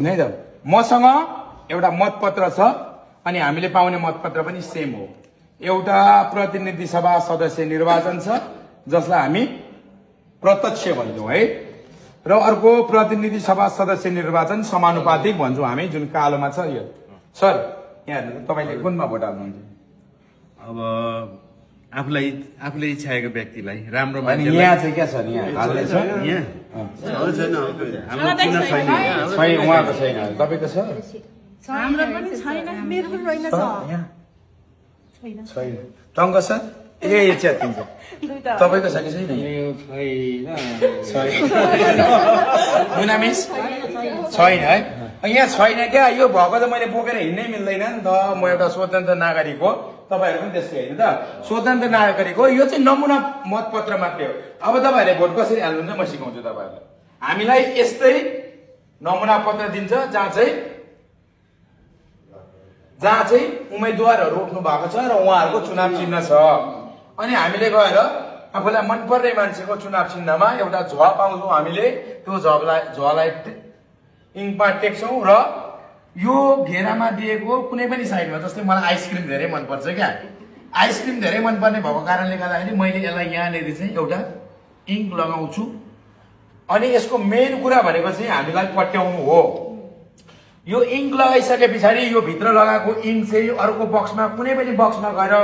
नै त मसँग एउटा मतपत्र छ अनि हामीले पाउने मतपत्र पनि सेम हो। एउटा प्रतिनिधि सभा सदस्य निर्वाचन छ जसलाई हामी प्रत्यक्ष भन्छौँ है, र अर्को प्रतिनिधि सभा सदस्य निर्वाचन समानुपातिक भन्छौँ हामी, जुन कालोमा छ यो। सर यहाँ तपाईँले कुनमा भोट हाल्नुहुन्छ? अब आफूले इच्छाएको व्यक्तिलाई राम्रो अनि मान्छेलाई। यहाँ चाहिँ क्या छ नि, यहाँ हाल्दैछ यहाँ छैन, हाम्रो चुनाव छैन। छैन, उहाँको छैन, तपाईँको छ? हाम्रो पनि छैन, मेरो पनि रहेन छ? यहाँ छैन। टङ्क छ? ए च्यातिन्छ। तपाईँको छ कि छैन? छैन। मुनामिस छैन है, यहाँ छैन क्या। यो भएको त मैले बोकेर हिँड्नै मिल्दैन नि त। म एउटा स्वतन्त्र नागरिक हो, तपाईँहरू पनि त्यस्तै होइन त, स्वतन्त्र नागरिक हो। यो चाहिँ नमुना मतपत्र मात्रै हो। अब तपाईँहरूले भोट कसरी हाल्नुहुन्छ म सिकाउँछु तपाईँहरूलाई। हामीलाई यस्तै नमुना पत्र दिन्छ जहाँ चाहिँ उम्मेदवारहरू उठ्नु भएको छ र उहाँहरूको चुनाव चिन्ह छ। अनि हामीले गएर आफूलाई मनपर्ने मान्छेको चुनाव चिन्हमा एउटा झ पाउँछौँ। हामीले त्यो झलाई इङ्कमा टेक्छौँ र यो घेरामा दिएको कुनै पनि साइडमा, जस्तै मलाई आइसक्रिम धेरै मनपर्छ क्या, आइसक्रिम धेरै मनपर्ने भएको कारणले गर्दाखेरि मैले यसलाई यहाँनिर चाहिँ एउटा इङ्क लगाउँछु। अनि यसको मेन कुरा भनेको चाहिँ हामीलाई पट्याउनु हो। यो इङ्क लगाइसके पछाडि यो भित्र लगाएको इङ्क चाहिँ अर्को बक्समा, कुनै पनि बक्समा गएर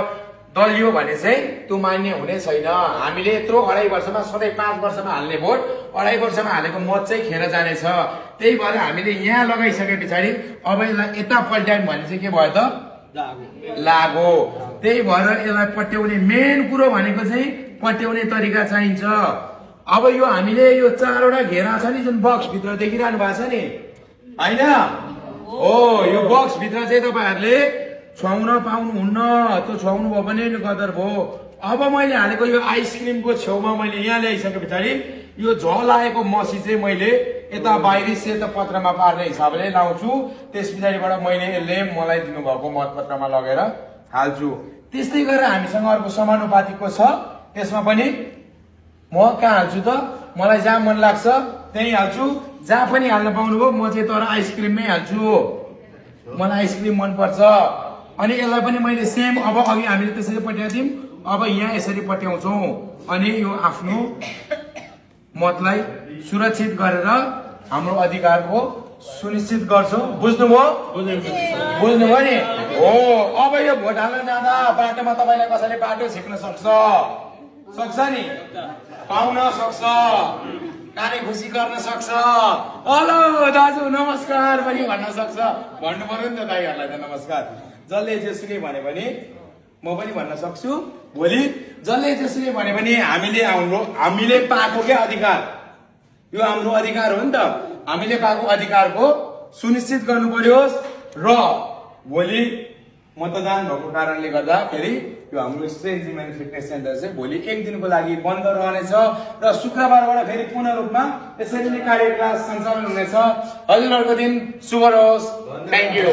दलियो भने चाहिँ त्यो मान्य हुने छैन। हामीले यत्रो 2.5 वर्षमा, सधैँ 5 वर्षमा हाल्ने भोट 2.5 वर्षमा हालेको मत चाहिँ खेर जानेछ। त्यही भएर हामीले यहाँ लगाइसके पछाडि अब यसलाई यता पल्ट्यायौँ भने चाहिँ के भयो त? लागो। त्यही भएर यसलाई पट्याउने मेन कुरो भनेको चाहिँ पट्याउने तरिका चाहिन्छ। अब यो हामीले यो 4वटा घेरा छ नि, जुन बक्सभित्र देखिरहनु भएको छ नि होइन हो, यो बक्सभित्र चाहिँ तपाईँहरूले छुवाउन पाउनुहुन्न। त्यो छुवाउनु भयो भने नि गदर भयो। अब मैले हालेको यो आइसक्रिमको छेउमा मैले यहाँ ल्याइसके पछाडि यो झ लागेको मसी चाहिँ मैले यता बाहिरी सेतो पत्रमा पार्ने हिसाबले लाउँछु। त्यस पछाडिबाट मैले यसले मलाई दिनुभएको मतपत्रमा लगेर हाल्छु। त्यस्तै गरेर हामीसँग अर्को समानुपातिकको छ, त्यसमा पनि म कहाँ हाल्छु त? मलाई जहाँ मन लाग्छ त्यहीँ हाल्छु। जहाँ पनि हाल्न पाउनुभयो, म चाहिँ तर आइसक्रिममै हाल्छु। मलाई आइसक्रिम मनपर्छ। अनि यसलाई पनि मैले सेम, अब अघि हामीले त्यसरी पट्याएको थियौँ, अब यहाँ यसरी पट्याउँछौँ। अनि यो आफ्नो मतलाई सुरक्षित गरेर हाम्रो अधिकारको सुनिश्चित गर्छौँ। बुझ्नुभयो? बुझ्नुभयो नि? हो। अब यो भोट हाल्न जाँदा बाटोमा तपाईँलाई कसैले बाटो छिक्न सक्छ नि, पाउन सक्छ, काने खुसी गर्न सक्छ, हेलो दाजु नमस्कार पनि भन्न सक्छ। भन्नु पर्यो नि त दाइहरूलाई त नमस्कार। जसले जेसुकै भने पनि म पनि भन्न सक्छु। भोलि जसले जेसुकै भने पनि हामीले पाएको क्या अधिकार, यो हाम्रो अधिकार हो नि त। हामीले पाएको अधिकारको सुनिश्चित गर्नु पर्यो। र भोलि मतदान भएको कारणले गर्दाखेरि यो हाम्रो strength gym and fitness centre चाहिँ भोलि 1 दिनको लागि बन्द रहनेछ र शुक्रबारबाट फेरि पूर्ण रूपमा यसरी नै कार्य क्लास सञ्चालन हुनेछ। हजुरहरूको दिन शुभ रहोस्। Thank you.